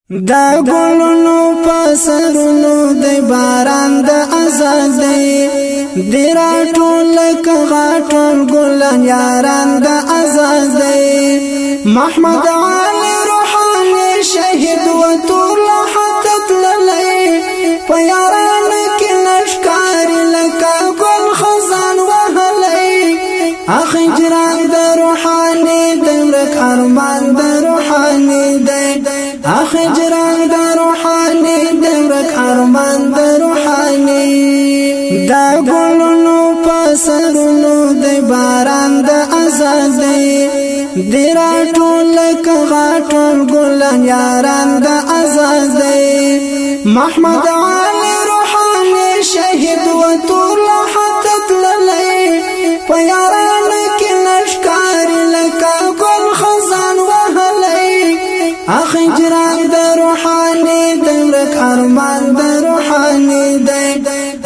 دا ګلونو پسرونو د باران د ازادۍ دی راټول کغاټول ګلان یاران د ازادۍ محمد علي روحاني شهید و ټول حقت للی په یاران کې نشکار لکه ګل خزان وهلی اخی جران د روحاني د ورک ارمان د روحاني دی اخی جران د روحاني د ورک ارمان د روحاني دا ګلونو پسرونو د باران د ازادۍ دی راټول کغاټول ګلان یاران د ازادۍ محمد علي روحاني شهید و ټول حقت للی په یاران کې نشکار لکه ګل خزان وهلی اخی جران د روحاني د ورک ارمان د روحاني دی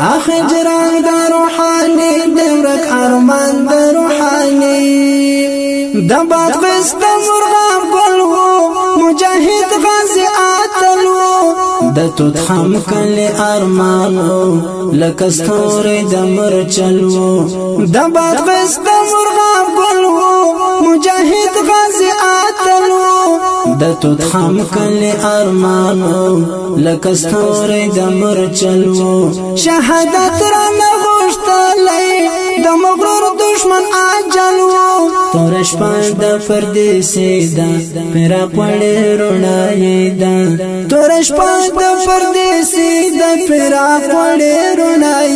اخی جران د روحاني د ورک ارمان د روحاني د بادغست مرغاب ګل وو مجاهد غازی اتلو د توت خام کلی ارمانو لکه ستوري د مرچلو د بادغست مرغاب ګل وو مجاهد غازی اتلو د توت خام کلی ارمانو لکه ستوري د مرچلو شهادت را نغشتلی د مغرور دشمن اجلو تورش پاش د پردیسی دا پیرا پړې رونای دا تورش پاش د پردیسی د پیرا پړې رونای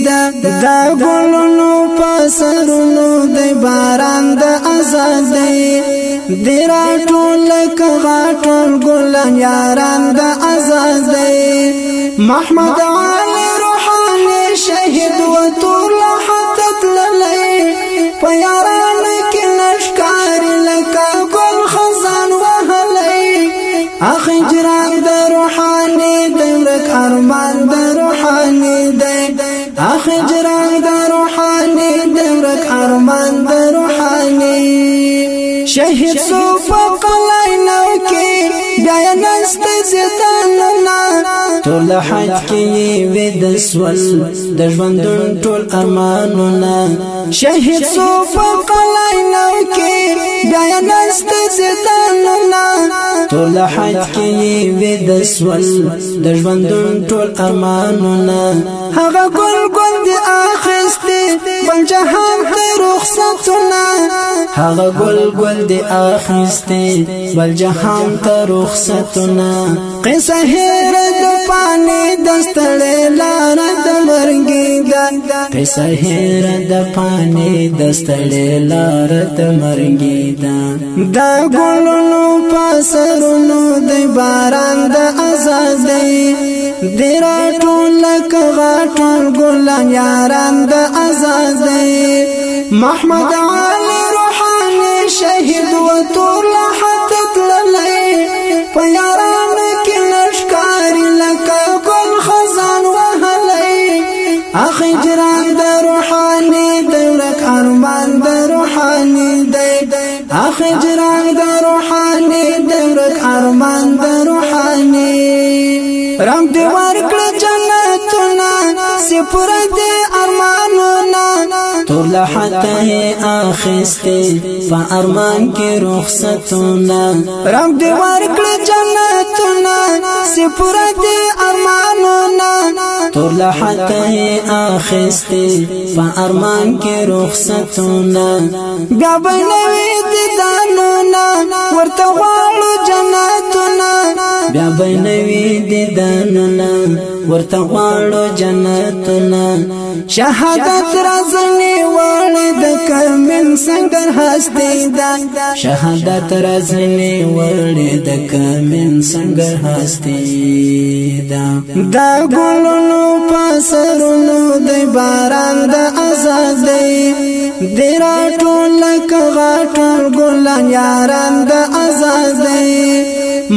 دا دا ګلونو پسرونو د باران د ازادۍ دی راټول کغاټول ګلان یاران د ازادۍ محمد علي روحاني شهید و ټول حقت للی په یاران کې نشکار لکه ګل خزان وهلی اخی جران د روحاني د ورک ارمان د روحاني دی اخی جران د روحاني د ورک ارمان د روحاني شهید سو په قلاینو کې بیا نست زیداننا ټول حج کې وې د سول د ژوندون ټول ارمانونه شهید سو په قلاینو کې بیا نست زیداننا ټول حج کې وې د سول د ژوندون ټول ارمانونه هغه ګل ګل دی اخسته بل جهان ته رخصتونه هغه ګل ګل دی اخسته بل جهان ته رخصتونه قصه هر د پانی دستړې لار د مرګي دا قصه هر د پانی دستړې لار د مرګي دا دا ګلونو پسرونو د باران د ازادۍ دی راټول کغاټول ګلان یاران د ازادۍ محمد علي روحاني شهید و ټول حقت للی په یاران کې نشکار لکه ګل خزان وهلی اخی جران د روحاني د ورک ارمان د روحاني دی اخی جران د روحاني د ورک ارمان د روحاني رنگ دی ورکړه جنتونه سپور دی ارمانونه ټول حته اخسته په ارمان کې رخصتونه رنگ دی ورکړه جنتونه سپور دی ارمانونه ټول حته اخسته په ارمان کې رخصتونه بیا بنوي دي دانونه ورته غواړو جنتونه بیا بنوي دي دانونه ورته غواړو جنتونه شهادت رازنی وړي د کمن سنگر هستی دا شهادت رازنی وړي د کمن سنگر هستی دا دا ګلونو پسرونو د باران د ازادۍ دی راټول کغاټول ګلان یاران د ازادۍ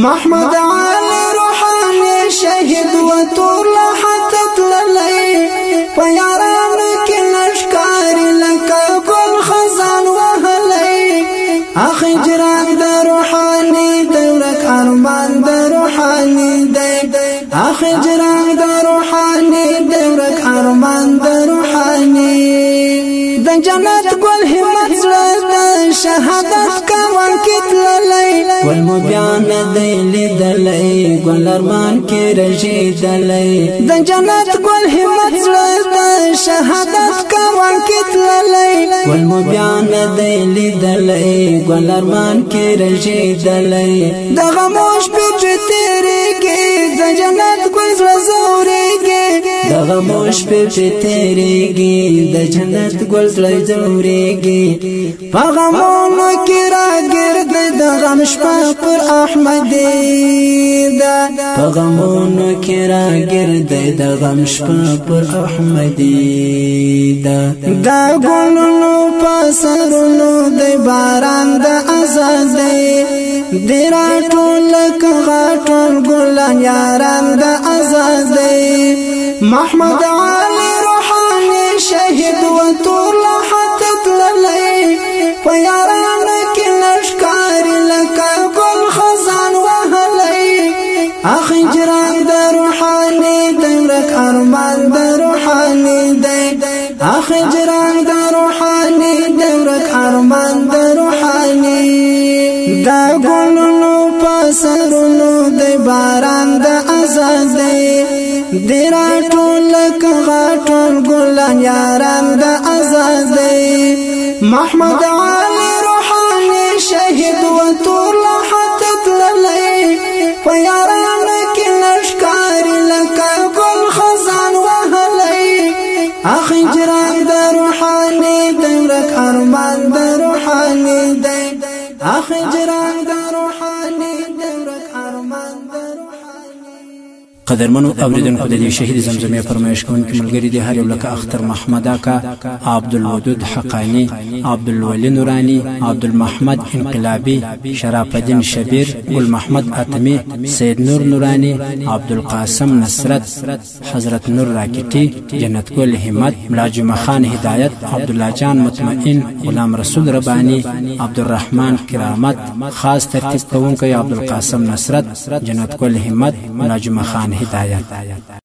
محمد علي روحاني شهید و ټول حقت للی په یاران کې نشکار لکه ګل خزان وهلی اخی جران د روحاني د ورک ارمان روحاني دی اخجران د روحاني دی ورک ارمان د روحاني د جنت ګل همت زړه د شهادت کوان کتللی والمبيان دی لیدلی ګل ارمان کې رژیدلی د جنت ګل همت زړه د شهادت کوان کتللی والمبيان دی لیدلی ګل ارمان کې رژیدلی د غموش په تیریږي د جنت ګل زوريږي د غموش په تیریږي د جنت ګل زوريږي په غمونو کې راګرد د غم شپه پر احمدي دا په غمونو کې راګرد د غم شپه پر احمدي دا ګلونو په سرونو د باران د ازادۍ دیرا ټول کغاټول ګلان یاران د ازادۍ محمد علي روحاني شهید و تور لحظت للی په یاران کې لشکار لکه ګل خزان وهلی اخی جران د روحاني د ورک ارمان د روحاني دی اخی جران د روحاني د ورک ارمان د روحاني دا ګلونو په سرونو د باران د ازادۍ دیرا ټول کغاټول ګلان یاران د ازادۍ محمد علي روحاني شهید و تور لحظت للی په یاران کې لشکار لکه ګل خزان وهلی اخی جران د روحاني د ورک ارمان د روحاني دی اخی جران د روحاني د ورک ارمان د قدرمنو اوریدونکو د دې شهید زمزمه فرمایش کوونکي ملګری دي هر یو لکه اختر محمد آقا عبدالودود حقانی عبدالولی نورانی عبدالمحمد انقلابی شرف الدین شبیر گل محمد اتمی سید نور نورانی عبدالقاسم نصرت حضرت نور راکټي جنت ګل همت ملا جمعه خان هدایت عبدالله جان مطمئن غلام رسول ربانی عبدالرحمن کرامت خاص ترتیب کوونکی عبدالقاسم نصرت جنت ګل همت ملا جمعه خان هدایت